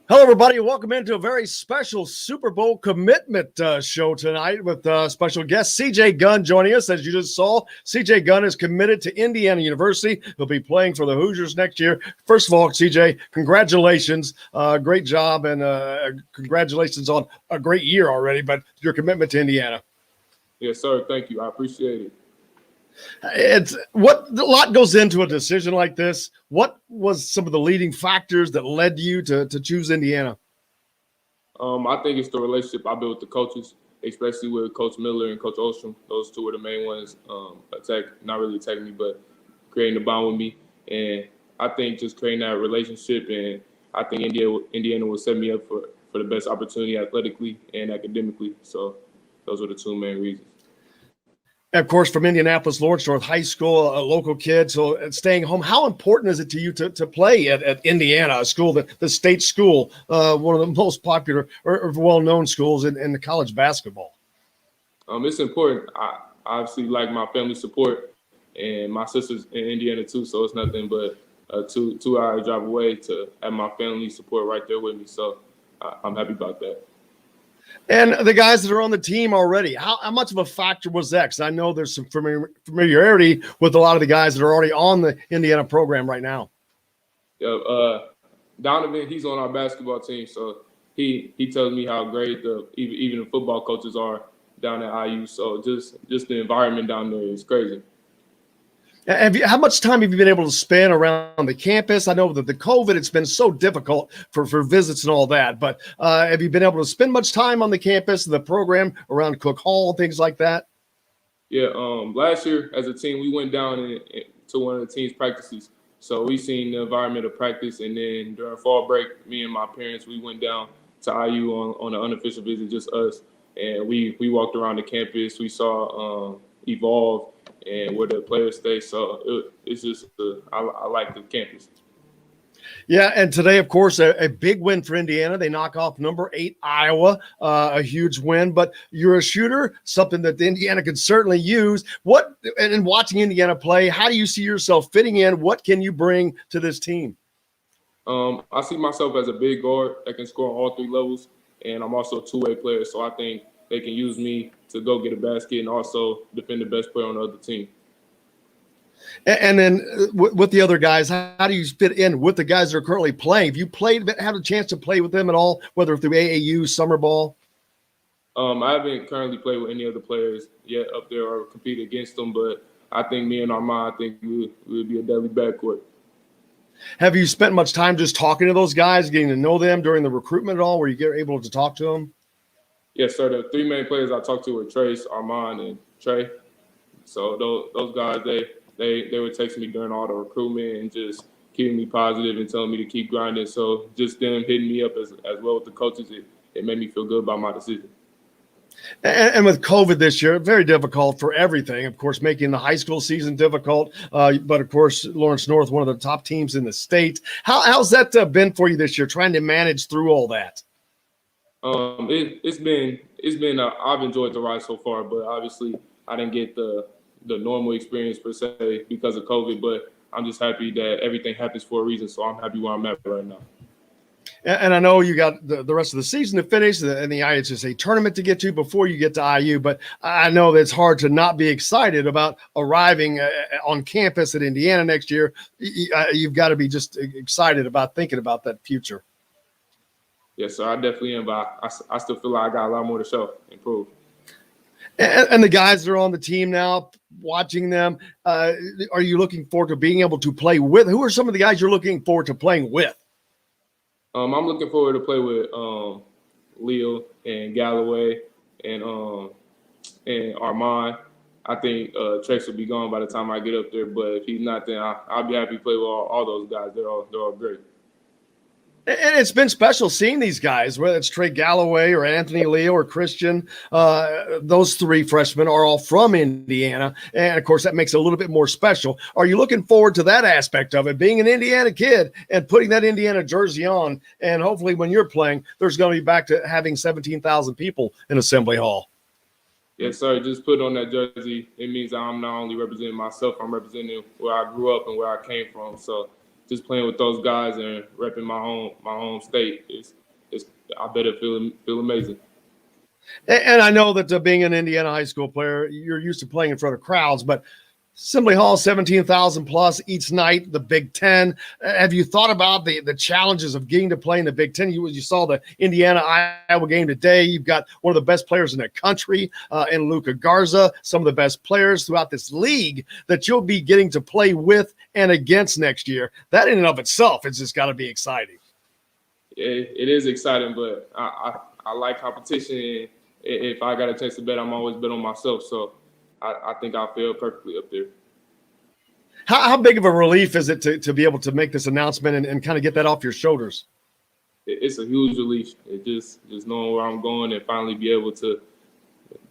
Hello, everybody, and welcome into a very special Super Bowl commitment show tonight with special guest CJ Gunn joining us. As you just saw, CJ Gunn is committed to Indiana University. He'll be playing for the Hoosiers next year. First of all, CJ, congratulations. Great job, and congratulations on a great year already, but your commitment to Indiana. Yes, sir. Thank you. I appreciate it. A lot goes into a decision like this. What was some of the leading factors that led you to choose Indiana? I think it's the relationship I built with the coaches, especially with Coach Miller and Coach Ostrom. Those two were the main ones. Not really attacking me, but creating the bond with me. And I think just creating that relationship, and I think Indiana will set me up for the best opportunity athletically and academically. So those were the two main reasons. Of course, from Indianapolis, Lawrence North High School, a local kid, so staying home. How important is it to you to play at Indiana, a school, the state school, one of the most popular or well-known schools in the college basketball? It's important. I obviously like my family support, and my sister's in Indiana too, so it's nothing but a two-hour drive away to have my family support right there with me. So I'm happy about that. And the guys that are on the team already, how much of a factor was that? Because I know there's some familiarity with a lot of the guys that are already on the Indiana program right now. Yeah, Donovan, he's on our basketball team, so he tells me how great even the football coaches are down at IU. So just the environment down there is crazy. How much time have you been able to spend around the campus? I know that the COVID, it's been so difficult for visits and all that, but have you been able to spend much time on the campus, the program around Cook Hall, things like that? Yeah, last year as a team, we went down to one of the team's practices. So we seen the environment of practice, and then during fall break, me and my parents, we went down to IU on an unofficial visit, just us, and we walked around the campus. We saw Evolve and where the players stay. So it's just I like the campus. Yeah, and today, of course, a big win for Indiana. They knock off number 8 Iowa, a huge win. But you're a shooter, something that Indiana could certainly use. And in watching Indiana play, how do you see yourself fitting in? What can you bring to this team? I see myself as a big guard that can score on all 3 levels, and I'm also a two-way player. So I think they can use me to go get a basket and also defend the best player on the other team. And then with the other guys, how do you fit in with the guys that are currently playing? Have you had a chance to play with them at all, whether through AAU, summer ball? I haven't currently played with any of the players yet up there or compete against them, but I think me and Armand, I think we would be a deadly backcourt. Have you spent much time just talking to those guys, getting to know them during the recruitment at all, where you get able to talk to them? Yes, sir. The 3 main players I talked to were Trace, Armand, and Trey. So those guys, they were texting me during all the recruitment and just keeping me positive and telling me to keep grinding. So just them hitting me up as well with the coaches, it made me feel good about my decision. And with COVID this year, very difficult for everything. Of course, making the high school season difficult. But, of course, Lawrence North, one of the top teams in the state. How's that been for you this year, trying to manage through all that? It's been I've enjoyed the ride so far, but obviously I didn't get the normal experience per se because of COVID, but I'm just happy that everything happens for a reason. So I'm happy where I'm at right now. And I know you got the rest of the season to finish and the ISB tournament to get to before you get to IU, but I know that it's hard to not be excited about arriving on campus at Indiana next year. You've got to be just excited about thinking about that future. Yes, sir, I definitely am, but I still feel like I got a lot more to show, improve. And the guys that are on the team now, watching them, are you looking forward to being able to play with? Who are some of the guys you're looking forward to playing with? I'm looking forward to play with Leo and Galloway and Armand. I think Trex will be gone by the time I get up there, but if he's not there, I'll be happy to play with all those guys. They're all great. And it's been special seeing these guys, whether it's Trey Galloway or Anthony Leo or Christian. Those 3 freshmen are all from Indiana. And, of course, that makes it a little bit more special. Are you looking forward to that aspect of it, being an Indiana kid and putting that Indiana jersey on? And hopefully when you're playing, there's going to be back to having 17,000 people in Assembly Hall. Yes, sir. Just put on that jersey. It means I'm not only representing myself, I'm representing where I grew up and where I came from. So just playing with those guys and repping my home state is I bet it feel amazing. And I know that being an Indiana high school player, you're used to playing in front of crowds, but Assembly Hall, 17,000 plus each night, the Big Ten. Have you thought about the challenges of getting to play in the Big Ten? You saw the Indiana-Iowa game today. You've got one of the best players in the country in Luka Garza, some of the best players throughout this league that you'll be getting to play with and against next year. That in and of itself, it's just got to be exciting. It is exciting, but I like competition. If I got a chance to bet, I'm always bet on myself. So I think I feel perfectly up there. How big of a relief is it to be able to make this announcement and kind of get that off your shoulders? It's a huge relief. It just knowing where I'm going and finally be able to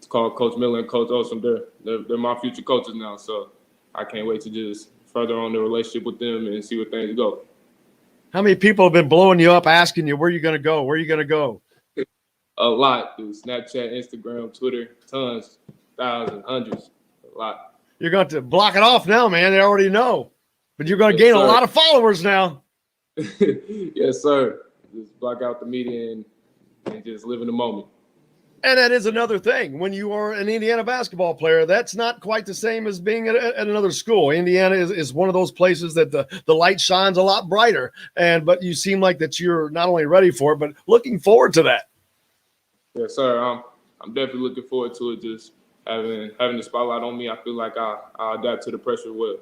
call Coach Miller and Coach Ostrom. They're my future coaches now. So I can't wait to just further on the relationship with them and see where things go. How many people have been blowing you up, asking you, where are you going to go? Where are you going to go? A lot through Snapchat, Instagram, Twitter, tons, thousands, hundreds, a lot. You're going to block it off now, man. They already know. But you're going to gain a lot of followers now. Yes, sir. Just block out the media and just live in the moment. And that is another thing. When you are an Indiana basketball player, that's not quite the same as being at another school. Indiana is one of those places that the light shines a lot brighter. But you seem like that you're not only ready for it, but looking forward to that. Yes, sir. I'm definitely looking forward to it. Just having the spotlight on me, I feel like I'll adapt to the pressure well.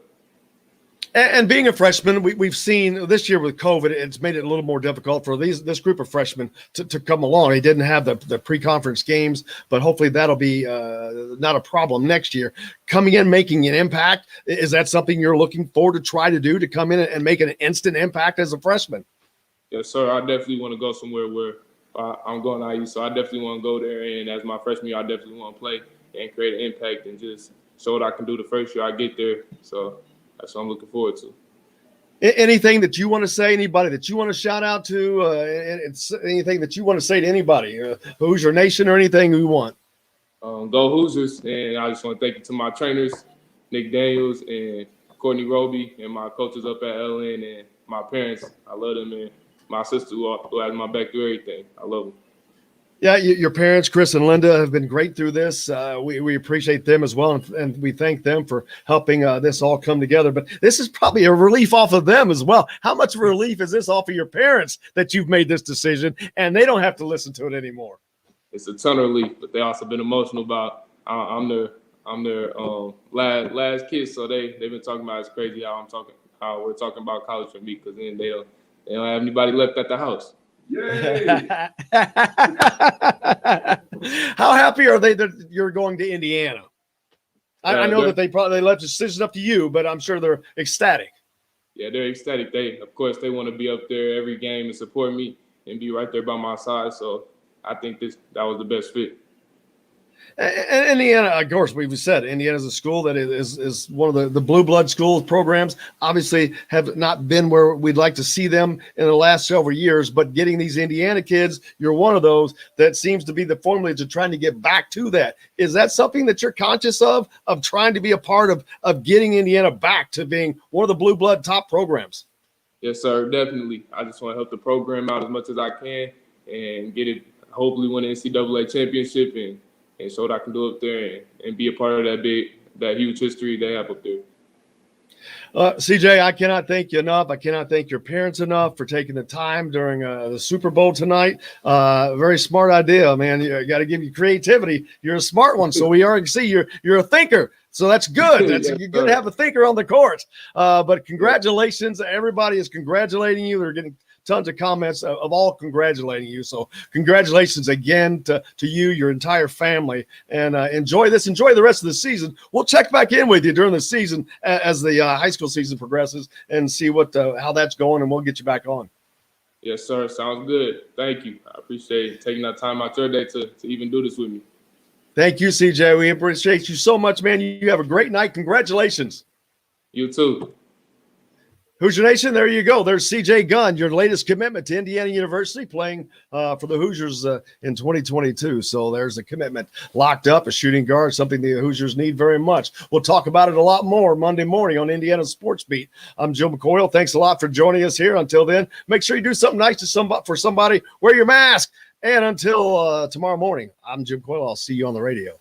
And being a freshman, we've seen this year with COVID, it's made it a little more difficult for this group of freshmen to come along. They didn't have the pre-conference games, but hopefully that'll be not a problem next year. Coming in, making an impact, is that something you're looking forward to try to do, to come in and make an instant impact as a freshman? Yes, sir. I definitely want to go somewhere where I'm going to IU, so I definitely want to go there. And as my freshman year, I definitely want to play and create an impact and just show what I can do the first year I get there. So that's what I'm looking forward to. Anything that you want to say, anybody that you want to shout out to, anything that you want to say to anybody, Hoosier Nation or anything you want? Go Hoosiers. And I just want to thank you to my trainers, Nick Daniels and Courtney Roby, and my coaches up at LN, and my parents. I love them, and my sister who has my back through everything. I love them. Yeah, your parents, Chris and Linda, have been great through this. We appreciate them as well, and we thank them for helping this all come together. But this is probably a relief off of them as well. How much relief is this off of your parents that you've made this decision and they don't have to listen to it anymore? It's a ton of relief, but they also been emotional about I'm their last kid, so they've been talking about it's crazy how we're talking about college for me, because then they don't have anybody left at the house. Yay! How happy are they that you're going to Indiana? I know that they left the decision up to you, but I'm sure they're ecstatic. Yeah, they're ecstatic. Of course, they want to be up there every game and support me and be right there by my side. So I think that was the best fit. And Indiana, of course, we've said Indiana's a school that is one of the blue blood school programs. Obviously, have not been where we'd like to see them in the last several years. But getting these Indiana kids, you're one of those that seems to be the formula to trying to get back to that. Is that something that you're conscious of trying to be a part of getting Indiana back to being one of the blue blood top programs? Yes, sir, definitely. I just want to help the program out as much as I can and get it. Hopefully, win the NCAA championship and show what I can do up there and be a part of that huge history they have up there. CJ, I cannot thank you enough. I cannot thank your parents enough for taking the time during the Super Bowl tonight. Very smart idea, man. You got to give you creativity. You're a smart one, so we already see you're a thinker. So that's good. You're good to have a thinker on the court. But congratulations. Everybody is congratulating you. They're getting tons of comments of all congratulating you. So congratulations again to you, your entire family, and enjoy this. Enjoy the rest of the season. We'll check back in with you during the season as the high school season progresses and see how that's going, and we'll get you back on. Yes, sir. Sounds good. Thank you. I appreciate taking that time out your day to even do this with me. Thank you, CJ. We appreciate you so much, man. You have a great night. Congratulations. You too. Hoosier Nation, there you go. There's CJ Gunn, your latest commitment to Indiana University, playing for the Hoosiers in 2022. So there's a commitment locked up, a shooting guard, something the Hoosiers need very much. We'll talk about it a lot more Monday morning on Indiana Sports Beat. I'm Joe McCoyle. Thanks a lot for joining us here. Until then, make sure you do something nice for somebody. Wear your mask. And until tomorrow morning, I'm Jim Coyle. I'll see you on the radio.